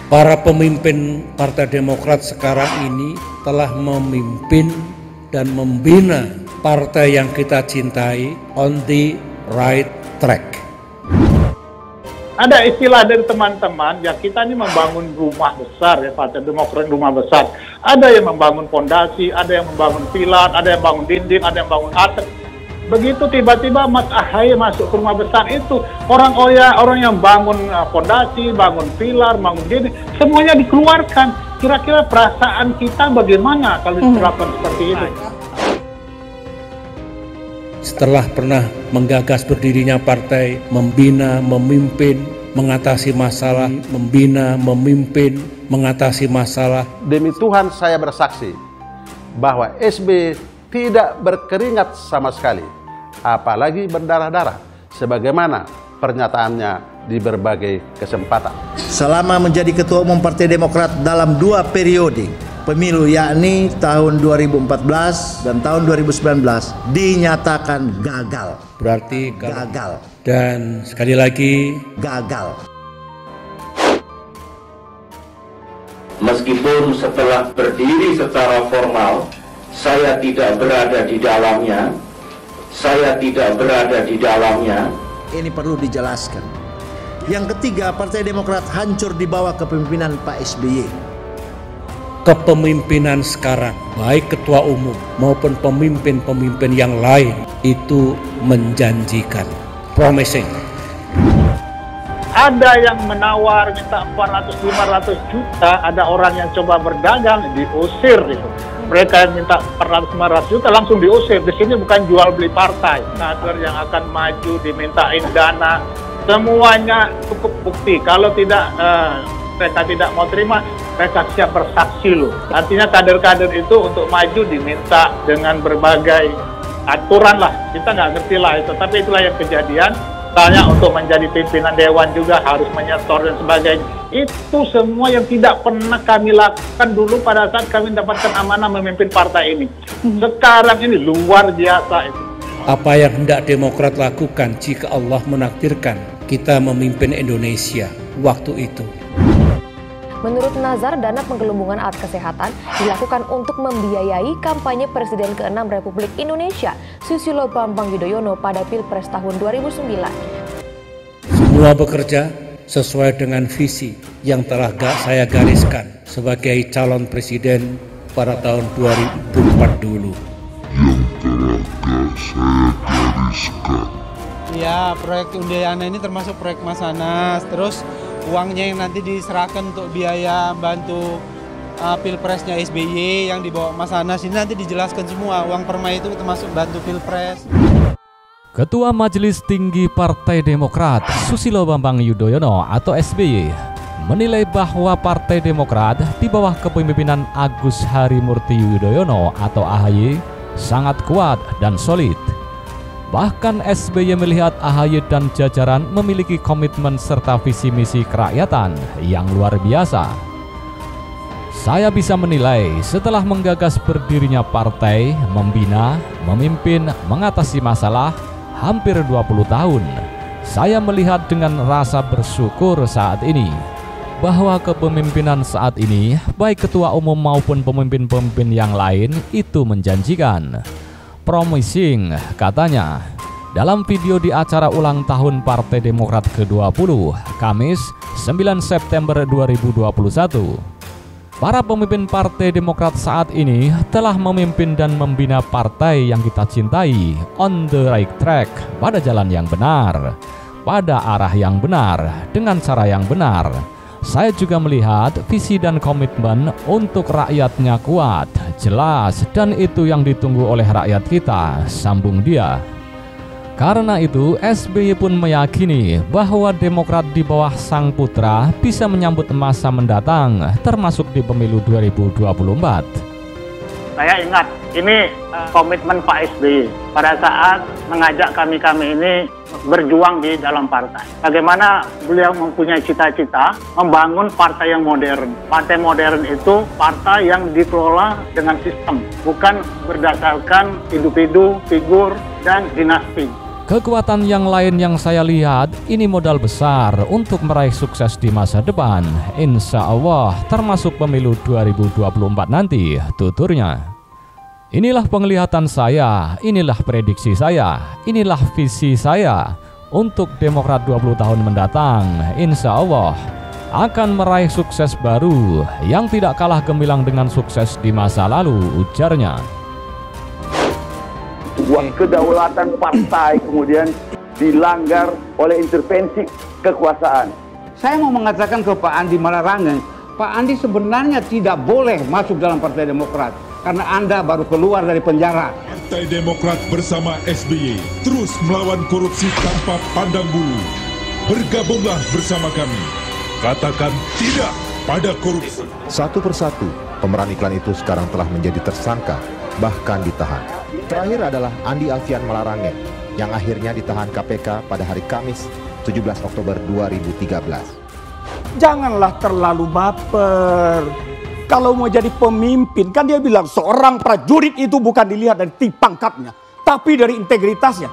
Para pemimpin Partai Demokrat sekarang ini telah memimpin dan membina partai yang kita cintai on the right track. Ada istilah dari teman-teman, ya kita ini membangun rumah besar, ya Partai Demokrat rumah besar. Ada yang membangun fondasi, ada yang membangun pilar, ada yang bangun dinding, ada yang bangun atap. Begitu tiba-tiba Mas Ahaye masuk ke rumah besar itu, orang yang bangun fondasi, bangun pilar, bangun dinding, semuanya dikeluarkan. Kira-kira perasaan kita bagaimana kalau diterapkan seperti itu? Setelah pernah menggagas berdirinya partai, membina, memimpin, mengatasi masalah, membina, memimpin, mengatasi masalah. Demi Tuhan saya bersaksi bahwa SBY tidak berkeringat sama sekali, apalagi berdarah-darah, sebagaimana pernyataannya di berbagai kesempatan. Selama menjadi Ketua Umum Partai Demokrat dalam 2 periode pemilu, yakni tahun 2014 dan tahun 2019, dinyatakan gagal. Berarti gagal. Dan sekali lagi gagal. Meskipun setelah berdiri secara formal, saya tidak berada di dalamnya. Ini perlu dijelaskan. Yang ketiga, Partai Demokrat hancur di bawah kepemimpinan Pak SBY. Kepemimpinan sekarang, baik ketua umum maupun pemimpin-pemimpin yang lain, itu menjanjikan, promising. Ada yang menawar minta 400-500 juta, ada orang yang coba berdagang, diusir itu. Mereka yang minta 400-500 juta langsung diusir. Di sini bukan jual beli partai. Kader yang akan maju dimintain dana, semuanya cukup bukti. Kalau tidak mereka tidak mau terima, mereka siap bersaksi loh. Artinya kader-kader itu untuk maju diminta dengan berbagai aturan lah. Kita nggak ngerti lah itu, tapi itulah yang kejadian. Misalnya untuk menjadi pimpinan dewan juga harus menyetor dan sebagainya. Itu semua yang tidak pernah kami lakukan dulu pada saat kami mendapatkan amanah memimpin partai ini. Sekarang ini luar biasa itu. Apa yang hendak Demokrat lakukan jika Allah menakdirkan kita memimpin Indonesia waktu itu? Menurut Nazar, dana penggelembungan alat kesehatan dilakukan untuk membiayai kampanye Presiden ke-6 Republik Indonesia, Susilo Bambang Yudhoyono pada Pilpres tahun 2009. Semua bekerja sesuai dengan visi yang telah saya gariskan sebagai calon presiden pada tahun 2004 dulu. Ya, proyek Udayana ini termasuk proyek Mas Anas, terus uangnya yang nanti diserahkan untuk biaya bantu pilpresnya SBY yang dibawa Mas Anas ini nanti dijelaskan semua. Uang perma itu termasuk bantu pilpres. Ketua Majelis Tinggi Partai Demokrat Susilo Bambang Yudhoyono atau SBY menilai bahwa Partai Demokrat di bawah kepemimpinan Agus Harimurti Yudhoyono atau AHY sangat kuat dan solid. Bahkan SBY melihat AHY dan jajaran memiliki komitmen serta visi misi kerakyatan yang luar biasa. Saya bisa menilai setelah menggagas berdirinya partai, membina, memimpin, mengatasi masalah hampir 20 tahun, saya melihat dengan rasa bersyukur saat ini bahwa kepemimpinan saat ini, baik ketua umum maupun pemimpin-pemimpin yang lain, itu menjanjikan. Promising, katanya. Dalam video di acara ulang tahun Partai Demokrat ke-20, Kamis 9 September 2021. Para pemimpin Partai Demokrat saat ini telah memimpin dan membina partai yang kita cintai on the right track, pada jalan yang benar, pada arah yang benar, dengan cara yang benar. Saya juga melihat visi dan komitmen untuk rakyatnya kuat, jelas, dan itu yang ditunggu oleh rakyat kita, sambung dia. Karena itu, SBY pun meyakini bahwa Demokrat di bawah sang putra bisa menyambut masa mendatang, termasuk di pemilu 2024. Saya ingat, ini komitmen Pak SBY pada saat mengajak kami-kami ini berjuang di dalam partai. Bagaimana beliau mempunyai cita-cita membangun partai yang modern. Partai modern itu partai yang dikelola dengan sistem, bukan berdasarkan individu, figur, dan dinasti. Kekuatan yang lain yang saya lihat ini modal besar untuk meraih sukses di masa depan, insya Allah, termasuk pemilu 2024 nanti, tuturnya. Inilah penglihatan saya, inilah prediksi saya, inilah visi saya untuk Demokrat 20 tahun mendatang, insya Allah akan meraih sukses baru yang tidak kalah gemilang dengan sukses di masa lalu, ujarnya. Uang kedaulatan partai kemudian dilanggar oleh intervensi kekuasaan. Saya mau mengatakan ke Pak Andi Malarangeng, Pak Andi sebenarnya tidak boleh masuk dalam Partai Demokrat karena Anda baru keluar dari penjara. Partai Demokrat bersama SBY terus melawan korupsi tanpa pandang bulu. Bergabunglah bersama kami. Katakan tidak pada korupsi. Satu persatu, pemeran iklan itu sekarang telah menjadi tersangka, bahkan ditahan. Terakhir adalah Andi Alfian Malarangeng yang akhirnya ditahan KPK pada hari Kamis 17 Oktober 2013. Janganlah terlalu baper. Kalau mau jadi pemimpin, kan dia bilang seorang prajurit itu bukan dilihat dari pangkatnya, tapi dari integritasnya.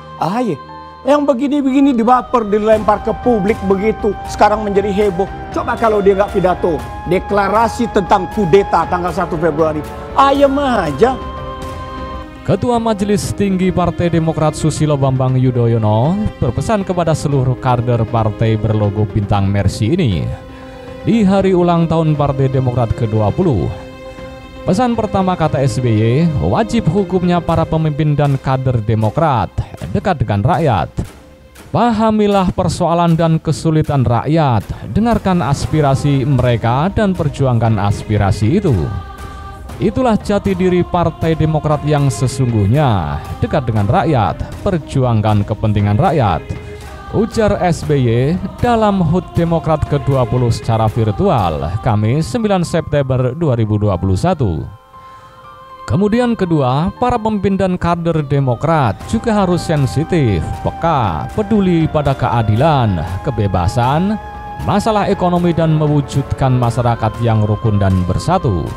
Yang begini-begini dibaper, dilempar ke publik begitu, sekarang menjadi heboh. Coba kalau dia nggak pidato, deklarasi tentang kudeta tanggal 1 Februari, ayam aja. Ketua Majelis Tinggi Partai Demokrat Susilo Bambang Yudhoyono berpesan kepada seluruh kader partai berlogo bintang Mercy ini di hari ulang tahun Partai Demokrat ke-20. Pesan pertama, kata SBY, wajib hukumnya para pemimpin dan kader Demokrat dekat dengan rakyat. Pahamilah persoalan dan kesulitan rakyat, dengarkan aspirasi mereka dan perjuangkan aspirasi itu. Itulah jati diri Partai Demokrat yang sesungguhnya, dekat dengan rakyat, perjuangkan kepentingan rakyat, ujar SBY dalam HUT Demokrat ke-20 secara virtual Kamis 9 September 2021. Kemudian kedua, para pemimpin dan kader Demokrat juga harus sensitif, peka, peduli pada keadilan, kebebasan, masalah ekonomi dan mewujudkan masyarakat yang rukun dan bersatu.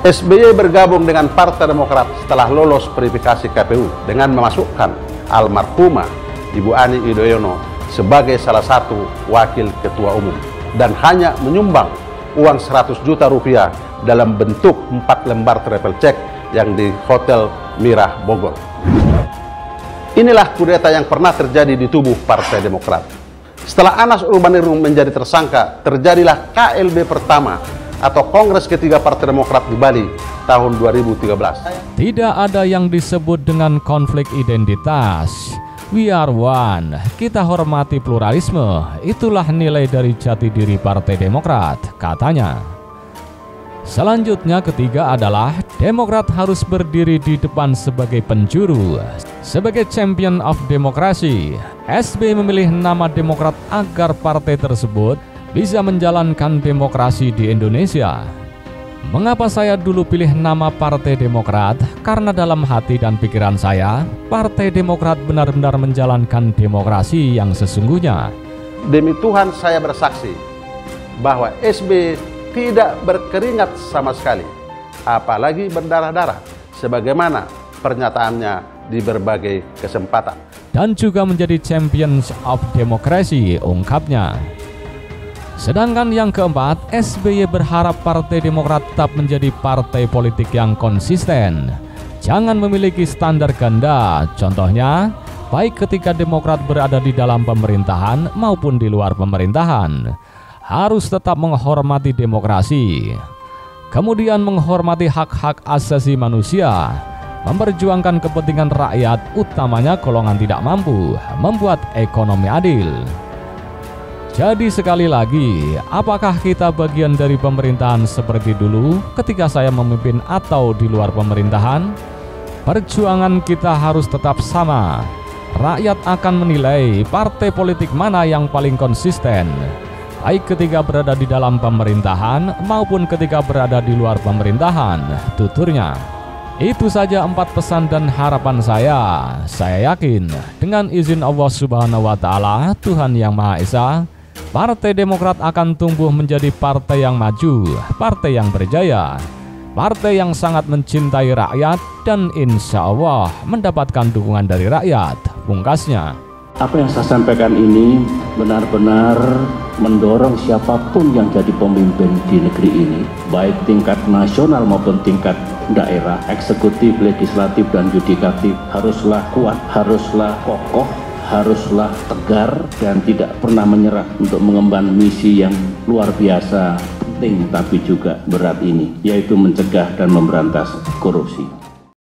SBY bergabung dengan Partai Demokrat setelah lolos verifikasi KPU dengan memasukkan almarhumah Ibu Ani Yudhoyono sebagai salah satu wakil ketua umum dan hanya menyumbang uang 100 juta rupiah dalam bentuk 4 lembar travel check yang di Hotel Mirah Bogor. Inilah kudeta yang pernah terjadi di tubuh Partai Demokrat. Setelah Anas Urbaningrum menjadi tersangka, terjadilah KLB pertama atau Kongres ketiga Partai Demokrat di Bali tahun 2013. Tidak ada yang disebut dengan konflik identitas. We are one. Kita hormati pluralisme. Itulah nilai dari jati diri Partai Demokrat, katanya. Selanjutnya ketiga adalah Demokrat harus berdiri di depan sebagai penjuru, sebagai champion of demokrasi. SBY memilih nama Demokrat agar partai tersebut bisa menjalankan demokrasi di Indonesia. Mengapa saya dulu pilih nama Partai Demokrat? Karena dalam hati dan pikiran saya, Partai Demokrat benar-benar menjalankan demokrasi yang sesungguhnya. Demi Tuhan saya bersaksi bahwa SBY tidak berkeringat sama sekali, apalagi berdarah-darah, sebagaimana pernyataannya di berbagai kesempatan. Dan juga menjadi champions of demokrasi, ungkapnya. Sedangkan yang keempat, SBY berharap Partai Demokrat tetap menjadi partai politik yang konsisten. Jangan memiliki standar ganda, contohnya, baik ketika Demokrat berada di dalam pemerintahan maupun di luar pemerintahan. Harus tetap menghormati demokrasi. Kemudian menghormati hak-hak asasi manusia. Memperjuangkan kepentingan rakyat, utamanya golongan tidak mampu, membuat ekonomi adil. Jadi sekali lagi, apakah kita bagian dari pemerintahan seperti dulu ketika saya memimpin atau di luar pemerintahan? Perjuangan kita harus tetap sama. Rakyat akan menilai partai politik mana yang paling konsisten, baik ketika berada di dalam pemerintahan maupun ketika berada di luar pemerintahan, tuturnya. Itu saja 4 pesan dan harapan saya. Saya yakin dengan izin Allah Subhanahu wa Ta'ala, Tuhan Yang Maha Esa, Partai Demokrat akan tumbuh menjadi partai yang maju, partai yang berjaya, partai yang sangat mencintai rakyat dan insya Allah mendapatkan dukungan dari rakyat. Pungkasnya, apa yang saya sampaikan ini benar-benar mendorong siapapun yang jadi pemimpin di negeri ini, baik tingkat nasional maupun tingkat daerah, eksekutif, legislatif, dan yudikatif, haruslah kuat, haruslah kokoh, haruslah tegar, dan tidak pernah menyerah untuk mengemban misi yang luar biasa penting tapi juga berat ini, yaitu mencegah dan memberantas korupsi.